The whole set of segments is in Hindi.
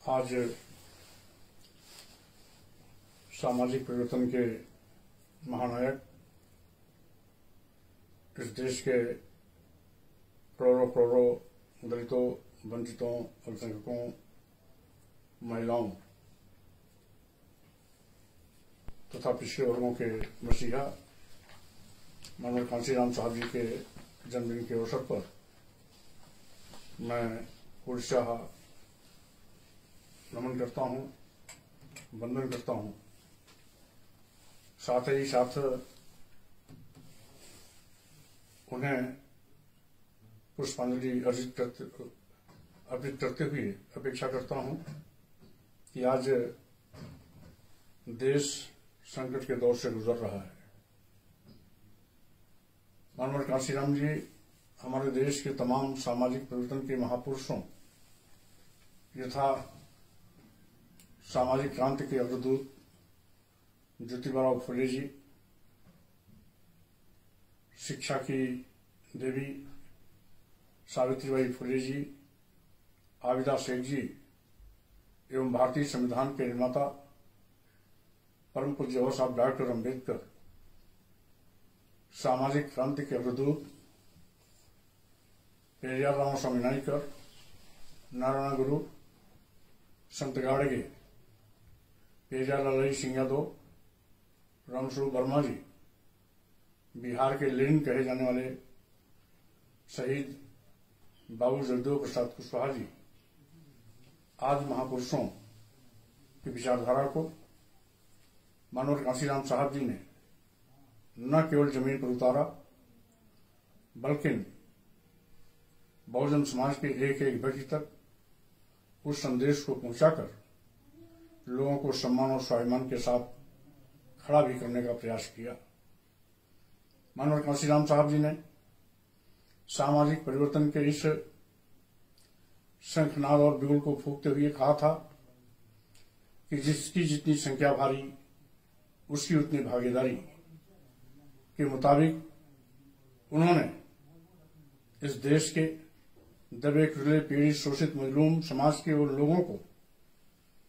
आज सामाजिक परिवर्तन के महानायक, इस देश के करोड़ों दलितों, वंचितों, अल्पसंख्यकों, महिलाओं तथा पिछड़े वर्गों के मसीहा माननीय कांशीराम साहब जी के जन्मदिन के अवसर पर मैं पूर्णतः नमन करता हूं, वंदन करता हूं। साथ ही साथ उन्हें पुष्पांजलि अर्पित करते हुए अपेक्षा करता हूं कि आज देश संकट के दौर से गुजर रहा है। माननीय कांशीराम जी हमारे देश के तमाम सामाजिक परिवर्तन के महापुरुषों यथा सामाजिक क्रांति के अग्रदूत ज्योतिबा फुले जी, शिक्षा की देवी सावित्रीबाई फुले जी, आबिदा शेख जी एवं भारतीय संविधान के निर्माता परम पूज्य बाबा साहब डॉक्टर अम्बेडकर, सामाजिक क्रांति के अग्रदूत पेरियार रामास्वामी नाइकर, नारायण गुरु, संत गाड़गे, पेरियार लालाई सिंह यादव, रामस्वरूप वर्मा जी, बिहार के लेनिन कहे जाने वाले शहीद बाबू जगदेव प्रसाद कुशवाहा जी, आज महापुरुषों की विचारधारा को माननीय कांशीराम साहब जी ने न केवल जमीन पर उतारा बल्कि बहुजन समाज के एक एक व्यक्ति तक उस संदेश को पहुंचाकर लोगों को सम्मान और स्वाभिमान के साथ खड़ा भी करने का प्रयास किया। माननीय कांशीराम साहब जी ने सामाजिक परिवर्तन के इस शंखनाद और बिगुल को फूंकते हुए कहा था कि जिसकी जितनी संख्या भारी उसकी उतनी भागीदारी के मुताबिक उन्होंने इस देश के दबे कुचले, पीड़ित, शोषित, मजलूम समाज के उन लोगों को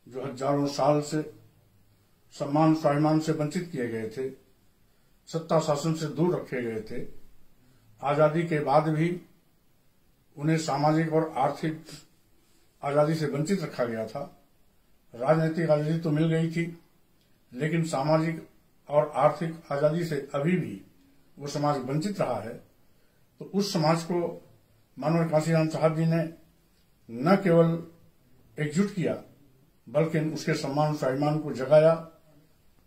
जो हजारों साल से सम्मान स्वाभिमान से वंचित किए गए थे, सत्ता शासन से दूर रखे गए थे, आजादी के बाद भी उन्हें सामाजिक और आर्थिक आजादी से वंचित रखा गया था। राजनीतिक आजादी तो मिल गई थी, लेकिन सामाजिक और आर्थिक आजादी से अभी भी वो समाज वंचित रहा है। तो उस समाज को माननीय कांशीराम साहब जी ने न केवल एकजुट किया बल्कि उसके सम्मान स्वाभिमान को जगाया,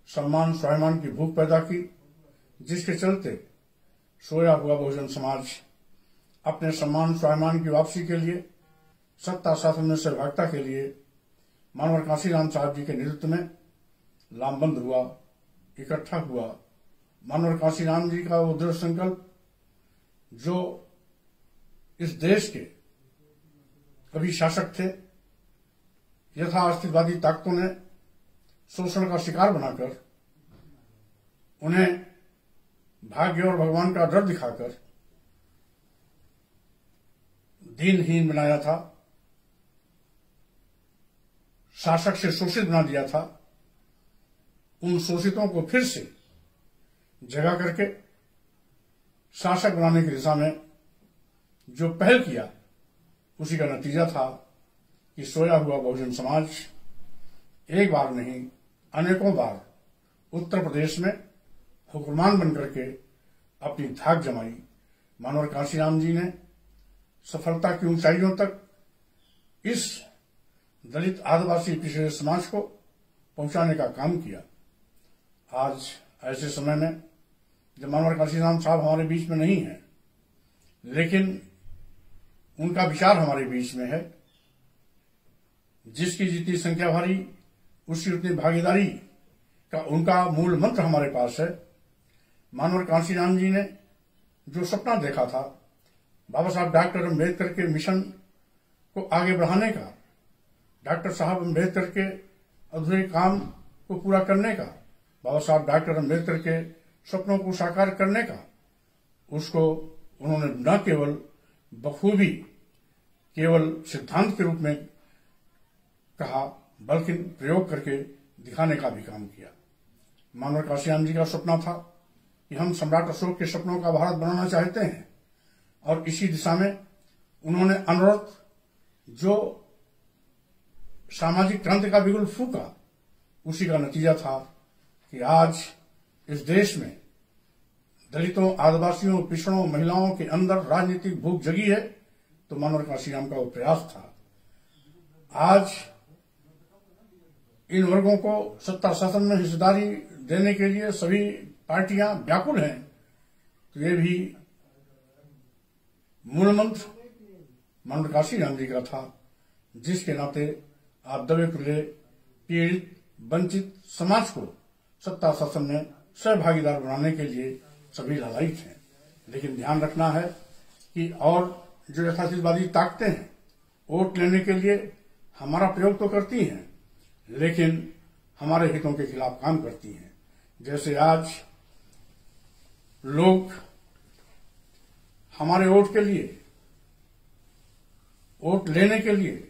सम्मान स्वाभिमान की भूख पैदा की, जिसके चलते सोया हुआ बहुजन समाज अपने सम्मान स्वाभिमान की वापसी के लिए, सत्ता शासन में सहभागिता के लिए माननीय कांशीराम साहब जी के नेतृत्व में लामबंद हुआ, इकट्ठा हुआ। माननीय कांशीराम जी का वो दृढ़ संकल्प जो इस देश के कभी शासक थे, यथा अस्तित्ववादी ताकतों ने शोषण का शिकार बनाकर उन्हें भाग्य और भगवान का डर दिखाकर दीनहीन बनाया था, शासक से शोषित बना दिया था। उन शोषितों को फिर से जगा करके शासक बनाने की दिशा में जो पहल किया, उसी का नतीजा था कि सोया हुआ बहुजन समाज एक बार नहीं अनेकों बार उत्तर प्रदेश में हुक्मरान बनकर के अपनी धाक जमाई। माननीय कांशीराम जी ने सफलता की ऊंचाइयों तक इस दलित आदिवासी पिछड़े समाज को पहुंचाने का काम किया। आज ऐसे समय में जब माननीय कांशीराम साहब हमारे बीच में नहीं है, लेकिन उनका विचार हमारे बीच में है, जिसकी जितनी संख्या भारी उसकी उतनी भागीदारी का उनका मूल मंत्र हमारे पास है। माननीय कांशीराम जी ने जो सपना देखा था बाबा साहब डॉक्टर अम्बेडकर के मिशन को आगे बढ़ाने का, डॉक्टर साहब अम्बेडकर के अधूरे काम को पूरा करने का, बाबा साहब डॉक्टर अम्बेडकर के सपनों को साकार करने का, उसको उन्होंने न केवल बखूबी केवल सिद्धांत के रूप में कहा बल्कि प्रयोग करके दिखाने का भी काम किया। मानव काशीराम जी का सपना था कि हम सम्राट अशोक के सपनों का भारत बनाना चाहते हैं, और इसी दिशा में उन्होंने अनवरत जो सामाजिक क्रांति का बिगुल फूका, उसी का नतीजा था कि आज इस देश में दलितों, आदिवासियों, पिछड़ों, महिलाओं के अंदर राजनीतिक भूख जगी है। तो मानव काशीराम का वो प्रयास था। आज इन वर्गों को सत्ता शासन में हिस्सेदारी देने के लिए सभी पार्टियां व्याकुल हैं। तो ये भी मूल मंत्र मानव काशीराम जी का था, जिसके नाते आप दबे कुचले, पीड़ित, वंचित समाज को सत्ता शासन में सहभागीदार बनाने के लिए सभी लालायित हैं। लेकिन ध्यान रखना है कि और जो यथार्थवादी ताकतें हैं, वोट लेने के लिए हमारा प्रयोग तो करती हैं, लेकिन हमारे हितों के खिलाफ काम करती हैं। जैसे आज लोग हमारे वोट के लिए, वोट लेने के लिए,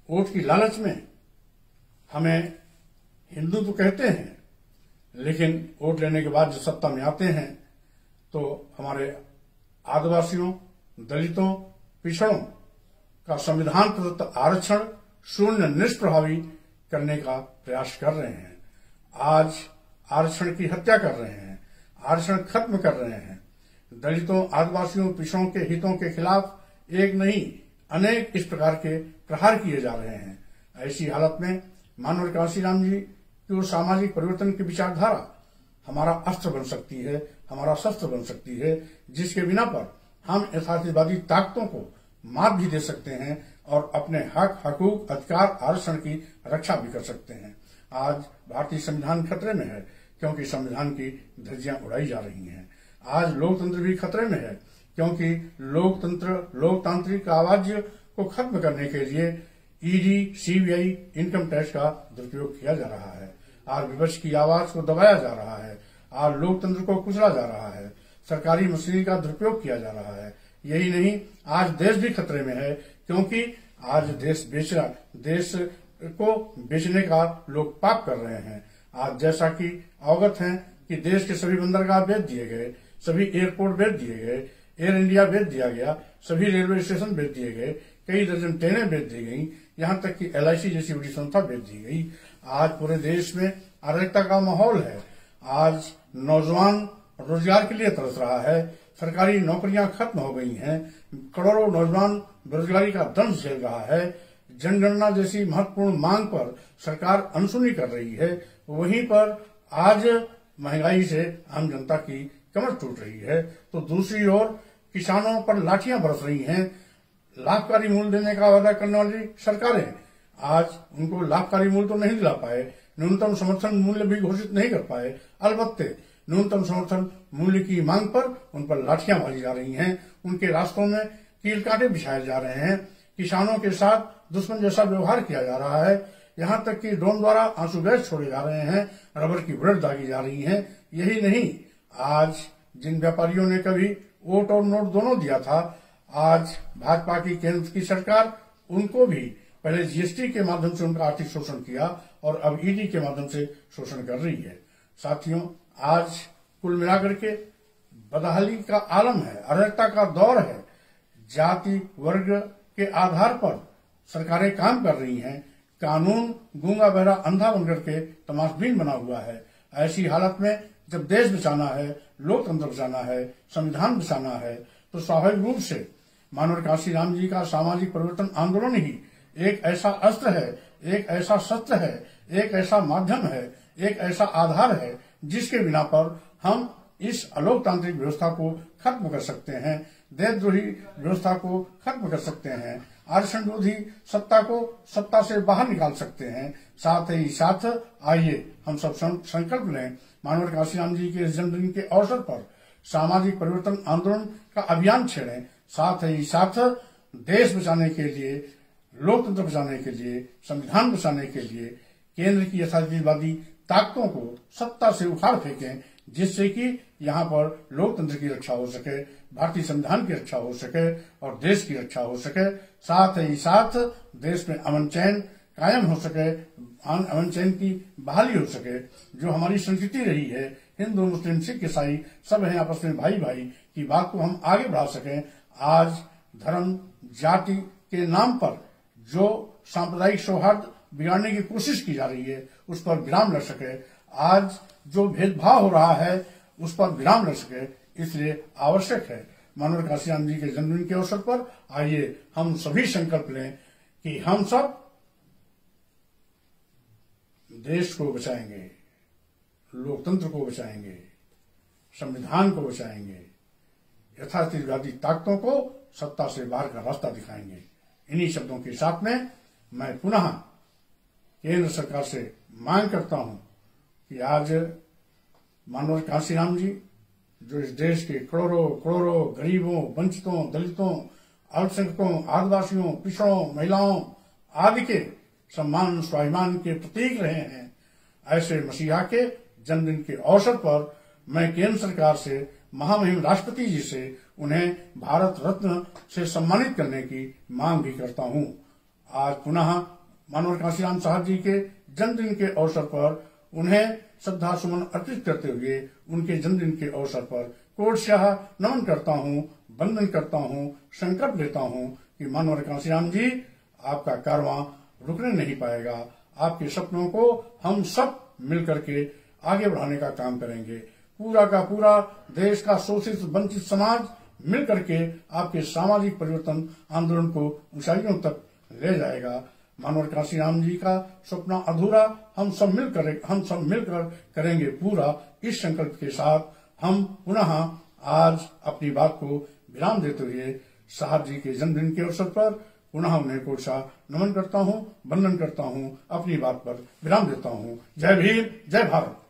वोट की लालच में हमें हिंदू तो कहते हैं, लेकिन वोट लेने के बाद जो सत्ता में आते हैं तो हमारे आदिवासियों, दलितों, पिछड़ों का संविधान प्रदत्त आरक्षण शून्य निष्प्रभावी करने का प्रयास कर रहे हैं। आज आरक्षण की हत्या कर रहे हैं, आरक्षण खत्म कर रहे हैं। दलितों, आदिवासियों, पिछड़ों के हितों के खिलाफ एक नहीं अनेक इस प्रकार के प्रहार किए जा रहे हैं। ऐसी हालत में मानव काशीराम जी की वो सामाजिक परिवर्तन की विचारधारा हमारा अस्त्र बन सकती है, हमारा शस्त्र बन सकती है, जिसके बिना पर हम यथार्थवादी ताकतों को मात भी दे सकते हैं और अपने हक, हकूक, अधिकार, आरक्षण की रक्षा भी कर सकते हैं। आज भारतीय संविधान खतरे में है, क्योंकि संविधान की धज्जियां उड़ाई जा रही हैं। आज लोकतंत्र भी खतरे में है, क्योंकि लोकतांत्रिक आवाज को खत्म करने के लिए ईडी, सीबीआई, इनकम टैक्स का दुरुपयोग किया जा रहा है। आज विपक्ष की आवाज को दबाया जा रहा है, आज लोकतंत्र को कुचला जा रहा है, सरकारी मशीनरी का दुरुपयोग किया जा रहा है। यही नहीं, आज देश भी खतरे में है, क्योंकि आज देश को बेचने का लोग पाप कर रहे हैं। आज जैसा कि अवगत हैं कि देश के सभी बंदरगाह बेच दिए गए, सभी एयरपोर्ट बेच दिए गए, एयर इंडिया बेच दिया गया, सभी रेलवे स्टेशन बेच दिए गए, कई दर्जन ट्रेनें बेच दी गई, यहाँ तक कि LIC जैसी बड़ी संस्था बेच दी गई। आज पूरे देश में अराजकता का माहौल है। आज नौजवान रोजगार के लिए तरस रहा है, सरकारी नौकरियां खत्म हो गई हैं, करोड़ों नौजवान बेरोजगारी का दंश झेल रहा है। जनगणना जैसी महत्वपूर्ण मांग पर सरकार अनसुनी कर रही है, वहीं पर आज महंगाई से आम जनता की कमर टूट रही है। तो दूसरी ओर किसानों पर लाठियां बरस रही हैं। लाभकारी मूल्य देने का वादा करने वाली सरकारें आज उनको लाभकारी मूल्य तो नहीं दिला पाए, न्यूनतम समर्थन मूल्य भी घोषित नहीं कर पाए। अलबत्ते न्यूनतम समर्थन मूल्य की मांग पर उन पर लाठियां मारी जा रही हैं, उनके रास्तों में कील कांटे बिछाए जा रहे हैं, किसानों के साथ दुश्मन जैसा व्यवहार किया जा रहा है, यहाँ तक कि ड्रोन द्वारा आंसू गैस छोड़े जा रहे हैं, रबर की बुलेट दागी जा रही है। यही नहीं, आज जिन व्यापारियों ने कभी वोट और नोट दोनों दिया था, आज भाजपा की केंद्र की सरकार उनको भी पहले GST के माध्यम से उनका आर्थिक शोषण किया और अब ED के माध्यम से शोषण कर रही है। साथियों, आज कुल मिलाकर के बदहाली का आलम है, अराजकता का दौर है। जाति वर्ग के आधार पर सरकारें काम कर रही हैं, कानून गूंगा बहरा अंधा बनकर के तमाशबीन बना हुआ है। ऐसी हालत में जब देश बचाना है, लोकतंत्र बचाना है, संविधान बचाना है, तो स्वाभाविक रूप से मानव काशीराम जी का सामाजिक परिवर्तन आंदोलन ही एक ऐसा अस्त्र है, एक ऐसा शस्त्र है, एक ऐसा माध्यम है, एक ऐसा आधार है, जिसके बिना पर हम इस अलोकतांत्रिक व्यवस्था को खत्म कर सकते हैं, देशद्रोही व्यवस्था को खत्म कर सकते हैं, आरक्षण विरोधी सत्ता को सत्ता से बाहर निकाल सकते हैं। साथ ही साथ आइए हम सब संकल्प लें, मानव काशीराम जी के जन्मदिन के अवसर पर सामाजिक परिवर्तन आंदोलन का अभियान छेड़ें। साथ ही साथ देश बचाने के लिए, लोकतंत्र बचाने के लिए, संविधान बचाने के लिए केंद्र की यथार्थवादी ताकतों को सत्ता से उखाड़ फेंकें, जिससे कि यहाँ पर लोकतंत्र की रक्षा हो सके, भारतीय संविधान की रक्षा हो सके और देश की रक्षा हो सके। साथ ही साथ देश में अमन चैन कायम हो सके, अमन चैन की बहाली हो सके। जो हमारी संस्कृति रही है, हिंदू मुस्लिम सिख ईसाई सब हैं आपस में भाई भाई की बात को हम आगे बढ़ा सकें। आज धर्म जाति के नाम पर जो सांप्रदायिक सौहार्द बिगाड़ने की कोशिश की जा रही है उस पर विराम लग सके। आज जो भेदभाव हो रहा है उस पर विराम लग सके, इसलिए आवश्यक है मानवर काशीराम जी के जन्मदिन के अवसर पर आइए हम सभी संकल्प लें कि हम सब देश को बचाएंगे, लोकतंत्र को बचाएंगे, संविधान को बचाएंगे, यथार्थवादी ताकतों को सत्ता से बाहर का रास्ता दिखाएंगे। इन्हीं शब्दों के साथ में मैं पुनः केंद्र सरकार से मांग करता हूं कि आज मानवर काशीराम जी जो इस देश के करोड़ों करोड़ों गरीबों, वंचितों, दलितों, अल्पसंख्यकों, आदिवासियों, पिछड़ों, महिलाओं आदि के सम्मान स्वाभिमान के प्रतीक रहे हैं, ऐसे मसीहा के जन्मदिन के अवसर पर मैं केंद्र सरकार से, महामहिम राष्ट्रपति जी से उन्हें भारत रत्न से सम्मानित करने की मांग भी करता हूं। आज पुनः मानवर काशीराम साहब जी के जन्मदिन के अवसर पर उन्हें श्रद्धा सुमन अर्पित करते हुए उनके जन्मदिन के अवसर पर कोटशाह नमन करता हूं, वंदन करता हूं, संकल्प लेता हूं कि मानवर काशीराम जी आपका कारवां रुकने नहीं पाएगा। आपके सपनों को हम सब मिलकर के आगे बढ़ाने का काम करेंगे। पूरा का पूरा देश का शोषित वंचित समाज मिलकर के आपके सामाजिक परिवर्तन आंदोलन को ऊंचाइयों तक ले जाएगा। मानवर काशीराम जी का सपना अधूरा हम सब मिलकर करेंगे पूरा। इस संकल्प के साथ हम पुनः आज अपनी बात को विराम देते हुए साहब जी के जन्मदिन के अवसर पर पुनः उन्हें कोटशाह नमन करता हूं, वंदन करता हूं, अपनी बात पर विराम देता हूं। जय भीम, जय भारत।